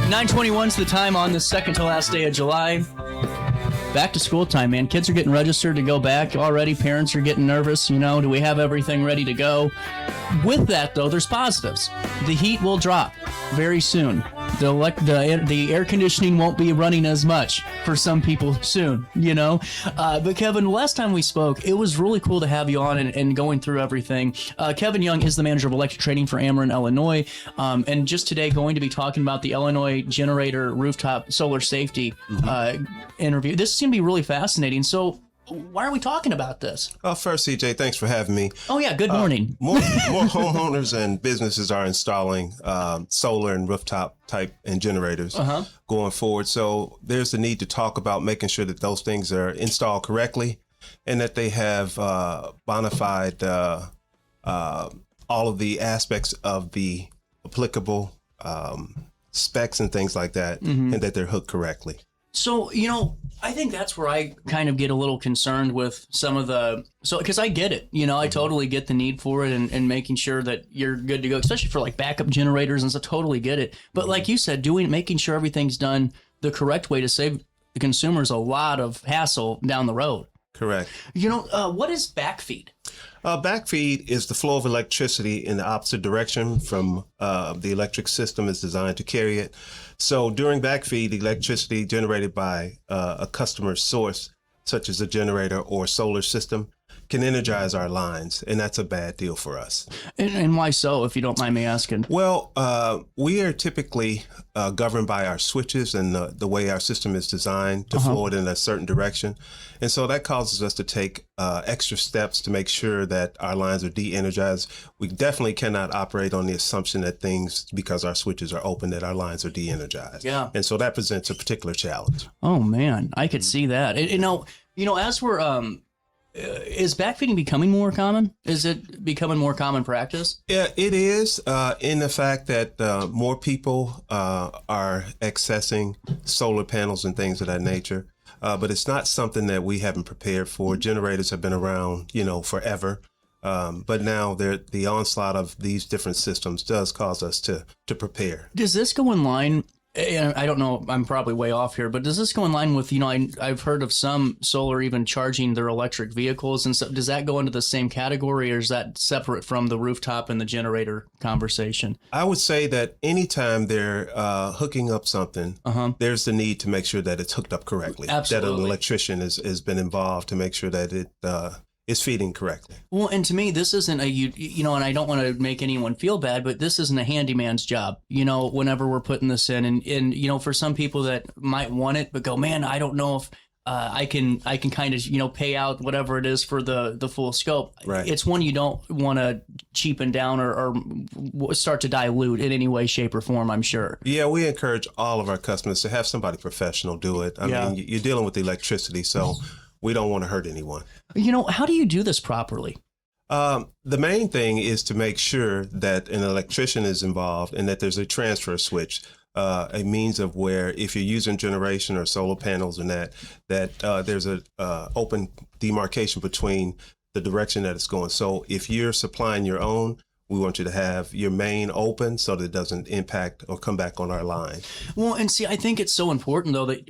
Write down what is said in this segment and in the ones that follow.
9:21 is the time on the second to last day of July. Back to school time, man. Kids are getting registered to go back already. Parents are getting nervous. Do we have everything ready to go? With that, though, there's positives. The heat will drop very soon. The air conditioning won't be running as much for some people soon, But Kevin, last time we spoke, it was really cool to have you on and going through everything. Kevin Young is the manager of electric trading for Ameren, Illinois. And just today going to be talking about the Illinois generator rooftop solar safety interview. This is going to be really fascinating. So why are we talking about this? First, CJ, thanks for having me. Oh, yeah. Good morning. More homeowners and businesses are installing solar and rooftop type and generators going forward. So there's the need to talk about making sure that those things are installed correctly and that they have bona fide all of the aspects of the applicable specs and things like that, and that they're hooked correctly. So, I think that's where I kind of get a little concerned with some of because I get it, I totally get the need for it and making sure that you're good to go, especially for like backup generators and stuff, totally get it. But like you said, making sure everything's done the correct way to save the consumers a lot of hassle down the road. Correct. What is backfeed? Backfeed is the flow of electricity in the opposite direction from the electric system is designed to carry it. So during backfeed, the electricity generated by a customer source, such as a generator or solar system, can energize our lines, and that's a bad deal for us. And why so, if you don't mind me asking? Well, we are typically governed by our switches and the way our system is designed to flow it in a certain direction. And so that causes us to take extra steps to make sure that our lines are de-energized. We definitely cannot operate on the assumption that because our switches are open, that our lines are de-energized. Yeah. And so that presents a particular challenge. Oh, man, I could see that. As we're... is backfeeding becoming more common? Is it becoming more common practice? Yeah, it is in the fact that more people are accessing solar panels and things of that nature. But it's not something that we haven't prepared for. Generators have been around, forever. But now the onslaught of these different systems does cause us to prepare. Does this go in line? And I don't know, I'm probably way off here, but does this go in line with, I've heard of some solar even charging their electric vehicles and stuff. Does that go into the same category, or is that separate from the rooftop and the generator conversation? I would say that anytime they're hooking up something, there's the need to make sure that it's hooked up correctly. Absolutely. That an electrician has been involved to make sure that it is feeding correctly. Well, and to me, this isn't and I don't want to make anyone feel bad, but this isn't a handyman's job, whenever we're putting this in. And for some people that might want it, but go, man, I don't know if I can kind of, pay out whatever it is for the full scope. Right. It's one you don't want to cheapen down or start to dilute in any way, shape, or form, I'm sure. Yeah, we encourage all of our customers to have somebody professional do it. I mean, you're dealing with electricity, so we don't want to hurt anyone. How do you do this properly? The main thing is to make sure that an electrician is involved and that there's a transfer switch, a means of where if you're using generation or solar panels and that there's a open demarcation between the direction that it's going. So if you're supplying your own, we want you to have your main open so that it doesn't impact or come back on our line. Well, and see, I think it's so important, though, that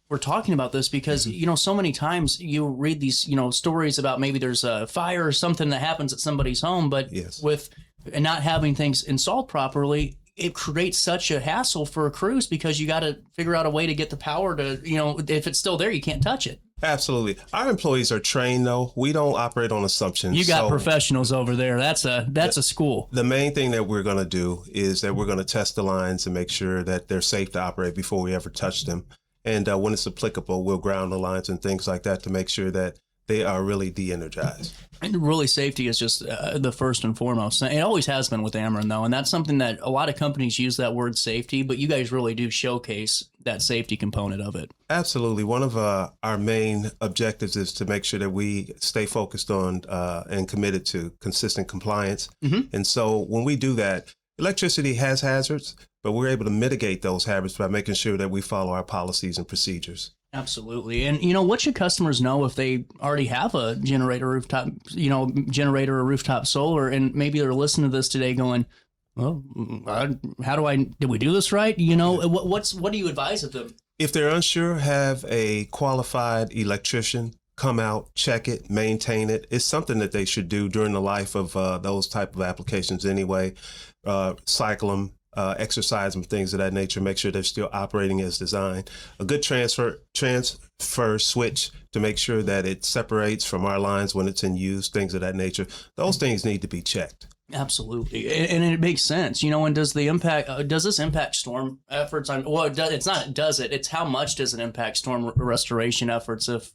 we're talking about this because, so many times you read these, stories about maybe there's a fire or something that happens at somebody's home, but and not having things installed properly, it creates such a hassle for crews because you got to figure out a way to get the power to, if it's still there, you can't touch it. Absolutely. Our employees are trained, though. We don't operate on assumptions. You got professionals over there. That's a school. The main thing that we're going to do is that we're going to test the lines and make sure that they're safe to operate before we ever touch them. And when it's applicable, we'll ground the lines and things like that to make sure that they are really de-energized. And really, safety is just the first and foremost. It always has been with Ameren, though, and that's something that a lot of companies use that word safety, but you guys really do showcase that safety component of it. Absolutely. One of our main objectives is to make sure that we stay focused on and committed to consistent compliance. And so when we do that, electricity has hazards, but we're able to mitigate those hazards by making sure that we follow our policies and procedures. Absolutely. And, what should customers know if they already have a generator or rooftop solar, and maybe they're listening to this today going, Well, did we do this right? What do you advise of them? If they're unsure, have a qualified electrician come out, check it, maintain it. It's something that they should do during the life of those type of applications anyway. Cycle them, exercise them, things of that nature. Make sure they're still operating as designed. A good transfer switch to make sure that it separates from our lines when it's in use, things of that nature. Those things need to be checked. Absolutely, and it makes sense, and does this impact storm efforts? It's how much does it impact storm restoration efforts if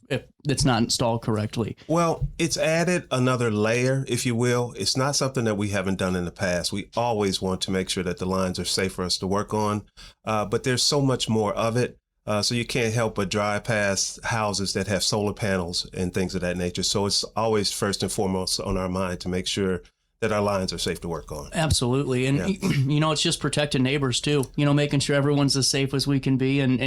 it's not installed correctly? Well, it's added another layer, if you will. It's not something that we haven't done in the past. We always want to make sure that the lines are safe for us to work on, but there's so much more of it. So you can't help but drive past houses that have solar panels and things of that nature. So it's always first and foremost on our mind to make sure that our lines are safe to work on. Absolutely. And, it's just protecting neighbors too, making sure everyone's as safe as we can be and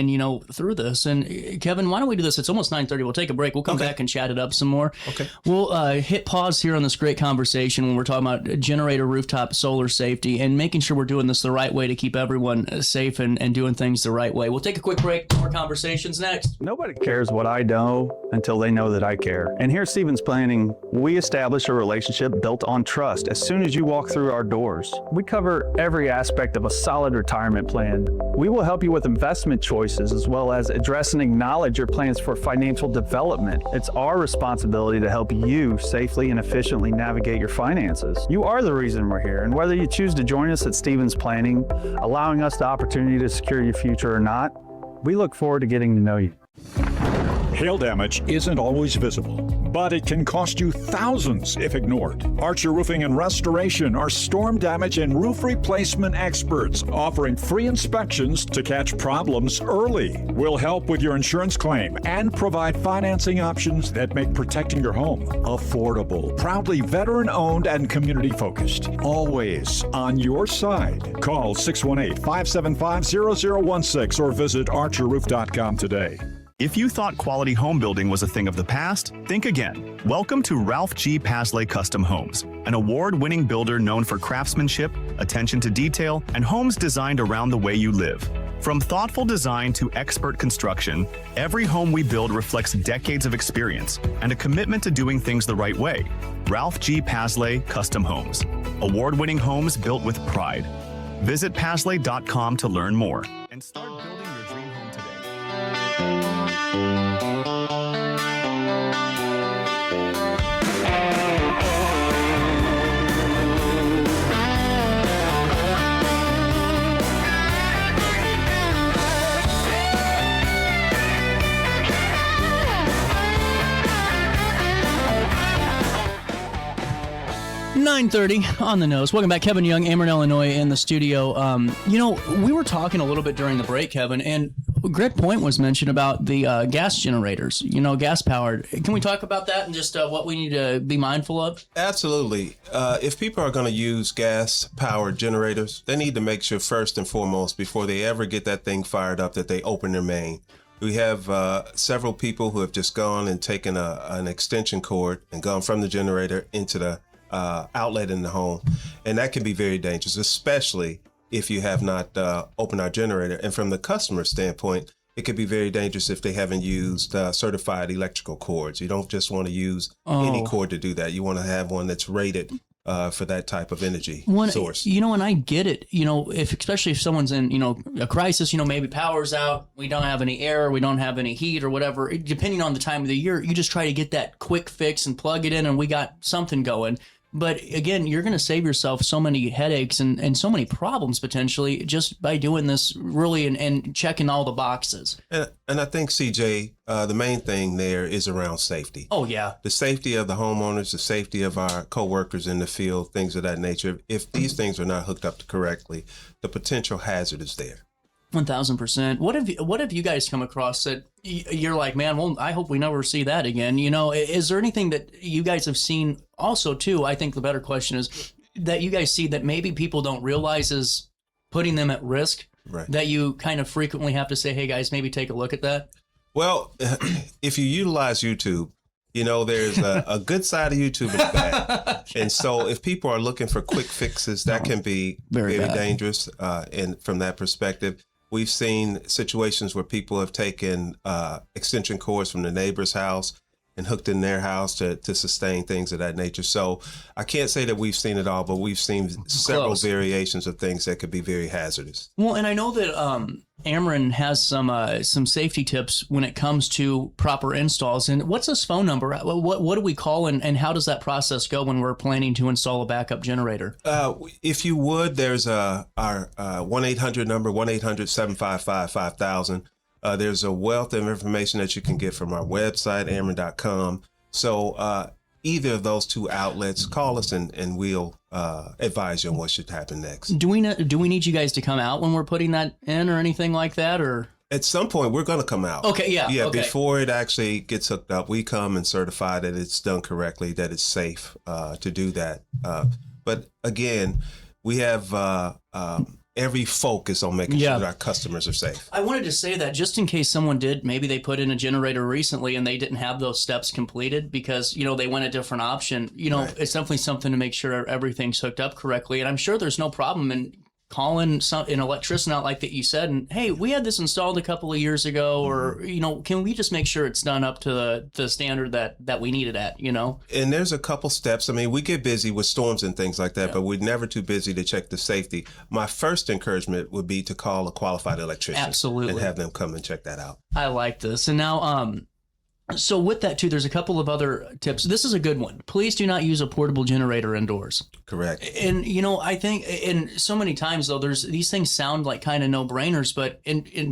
through this. And Kevin, why don't we do this? It's almost 9:30. We'll take a break. We'll come back and chat it up some more. Okay. We'll hit pause here on this great conversation when we're talking about generator rooftop solar safety and making sure we're doing this the right way to keep everyone safe and doing things the right way. We'll take a quick break. More conversations next. Nobody cares what I know until they know that I care. And here at Stevens Planning, we establish a relationship built on trust. As soon as you walk through our doors, we cover every aspect of a solid retirement plan. We will help you with investment choices as well as address and acknowledge your plans for financial development. It's our responsibility to help you safely and efficiently navigate your finances. You are the reason we're here, and whether you choose to join us at Stevens Planning, allowing us the opportunity to secure your future or not, we look forward to getting to know you. Hail damage isn't always visible, but it can cost you thousands if ignored. Archer Roofing and Restoration are storm damage and roof replacement experts, offering free inspections to catch problems early. We'll help with your insurance claim and provide financing options that make protecting your home affordable. Proudly veteran-owned and community-focused. Always on your side. Call 618-575-0016 or visit archerroof.com today. If you thought quality home building was a thing of the past, think again. Welcome to Ralph G. Pasley Custom Homes, an award-winning builder known for craftsmanship, attention to detail, and homes designed around the way you live. From thoughtful design to expert construction, every home we build reflects decades of experience and a commitment to doing things the right way. Ralph G. Pasley Custom Homes, award-winning homes built with pride. Visit Pasley.com to learn more and start building your dream home today. 9:30 on the nose. Welcome back. Kevin Young, Ameren, Illinois, in the studio. We were talking a little bit during the break, Kevin, and a great point was mentioned about the gas generators, gas powered. Can we talk about that and just what we need to be mindful of? Absolutely. If people are going to use gas powered generators, they need to make sure first and foremost, before they ever get that thing fired up, that they open their main. We have several people who have just gone and taken an extension cord and gone from the generator into the outlet in the home. And that can be very dangerous, especially if you have not opened our generator. And from the customer standpoint, it could be very dangerous if they haven't used certified electrical cords. You don't just want to use any cord to do that. You want to have one that's rated for that type of energy source. And I get it, especially if someone's in, a crisis, maybe power's out, we don't have any air, we don't have any heat or whatever. Depending on the time of the year, you just try to get that quick fix and plug it in and we got something going. But again, you're going to save yourself so many headaches and so many problems potentially just by doing this really and checking all the boxes. And I think, CJ, the main thing there is around safety. Oh, yeah. The safety of the homeowners, the safety of our coworkers in the field, things of that nature. If these things are not hooked up correctly, the potential hazard is there. 1,000%. What have you guys come across that you're like, man, well, I hope we never see that again? Is there anything that you guys have seen also too? I think the better question is that you guys see that maybe people don't realize is putting them at risk, right? That you kind of frequently have to say, hey guys, maybe take a look at that. Well, if you utilize YouTube, There's a good side of YouTube and a bad. And so if people are looking for quick fixes, that can be very dangerous. And from that perspective, we've seen situations where people have taken extension cords from the neighbor's house and hooked in their house to sustain things of that nature. So I can't say that we've seen it all, but we've seen several variations of things that could be very hazardous. Well, and I know that Ameren has some safety tips when it comes to proper installs. And what's his phone number? What do we call, and how does that process go when we're planning to install a backup generator? If you would, there's our 1-800 number, 1-800-755-5000. There's a wealth of information that you can get from our website, Ameren.com. So either of those two outlets, call us and we'll advise you on what should happen next. Do we need you guys to come out when we're putting that in or anything like that? Or at some point, we're going to come out. Okay, yeah. Okay. Before it actually gets hooked up, we come and certify that it's done correctly, that it's safe to do that. But again, we have every focus on making sure that our customers are safe. I wanted to say that just in case someone maybe they put in a generator recently and they didn't have those steps completed because, they went a different option. It's definitely something to make sure everything's hooked up correctly. And I'm sure there's no problem in calling an electrician out like that you said, and hey, we had this installed a couple of years ago, or can we just make sure it's done up to the standard that we need it at? And there's a couple steps. I mean, we get busy with storms and things like that, but we're never too busy to check the safety. My first encouragement would be to call a qualified electrician. Absolutely. And have them come and check that out. I like this. And now so with that too, there's a couple of other tips. This is a good one. Please do not use a portable generator indoors. Correct. And I think, and so many times though, these things sound like kind of no-brainers, but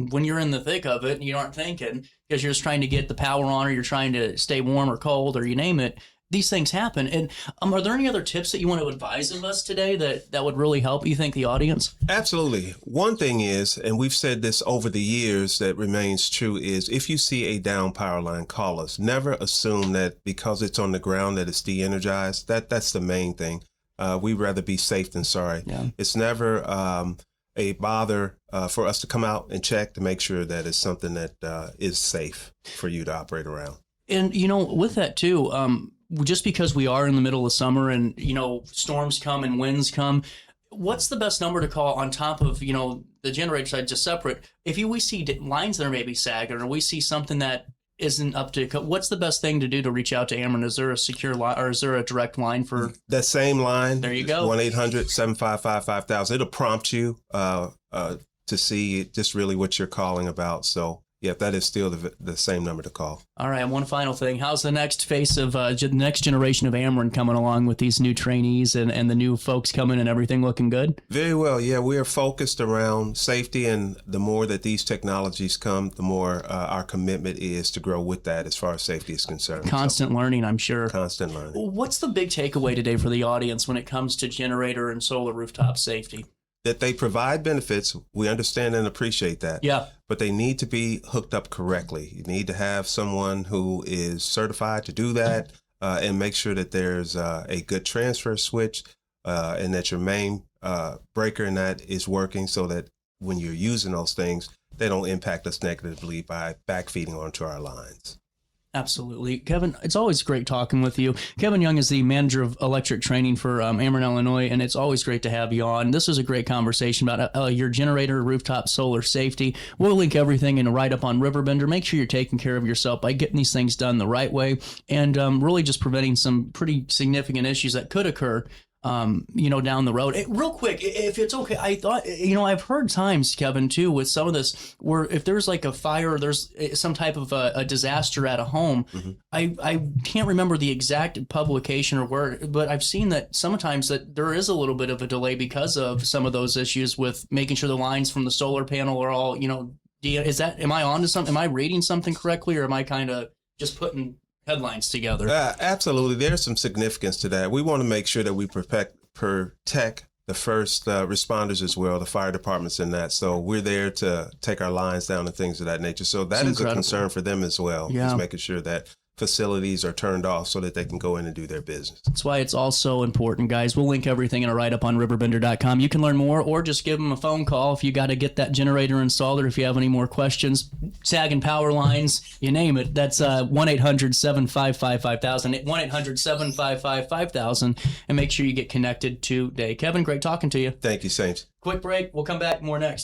when you're in the thick of it, you aren't thinking because you're just trying to get the power on, or you're trying to stay warm or cold, or you name it. These things happen. And are there any other tips that you want to advise of us today that would really help, you think, the audience? Absolutely. One thing is, and we've said this over the years that remains true, is if you see a down power line, call us. Never assume that because it's on the ground that it's de-energized. That's the main thing. We'd rather be safe than sorry. Yeah. It's never a bother for us to come out and check to make sure that it's something that is safe for you to operate around. And, with that too, just because we are in the middle of summer and, storms come and winds come, what's the best number to call on top of, the generator side, just separate? If we see lines that are maybe sagging, or we see something that isn't up to, what's the best thing to do to reach out to Ameren? Is there a secure line, or is there a direct line for that same line? There you go. 1-800-755-5000. It'll prompt you to see just really what you're calling about. So yeah, that is still the same number to call. All right, one final thing. How's the next face of the next generation of Ameren coming along with these new trainees and the new folks coming and everything looking good? Very well. Yeah, we are focused around safety, and the more that these technologies come, the more our commitment is to grow with that as far as safety is concerned. Constant learning, I'm sure. Constant learning. What's the big takeaway today for the audience when it comes to generator and solar rooftop safety? That they provide benefits. We understand and appreciate that. Yeah. But they need to be hooked up correctly. You need to have someone who is certified to do that and make sure that there's a good transfer switch and that your main breaker in that is working, so that when you're using those things, they don't impact us negatively by backfeeding onto our lines. Absolutely. Kevin, it's always great talking with you. Kevin Young is the manager of electric training for Ameren, Illinois, and it's always great to have you on. This is a great conversation about your generator, rooftop solar safety. We'll link everything in a write-up on RiverBender. Make sure you're taking care of yourself by getting these things done the right way and really just preventing some pretty significant issues that could occur down the road. Real quick, if it's okay, I thought, I've heard times, Kevin, too, with some of this, where if there's like a fire, or there's some type of a disaster at a home, mm-hmm. I can't remember the exact publication or word, but I've seen that sometimes that there is a little bit of a delay because of some of those issues with making sure the lines from the solar panel are all, am I on to something? Am I reading something correctly, or am I kind of just putting headlines together? Absolutely. There's some significance to that. We want to make sure that we protect the first responders as well, the fire departments and that. So we're there to take our lines down and things of that nature. So that is a concern for them as well, is making sure that facilities are turned off so that they can go in and do their business. That's why it's all so important, guys. We'll link everything in a write-up on RiverBender.com. You can learn more or just give them a phone call if you got to get that generator installed or if you have any more questions. Sagging power lines, you name it. That's 1-800-755-5000, 1-800-755-5000, and make sure you get connected today. Kevin, great talking to you. Thank you, Saints. Quick break. We'll come back. More next.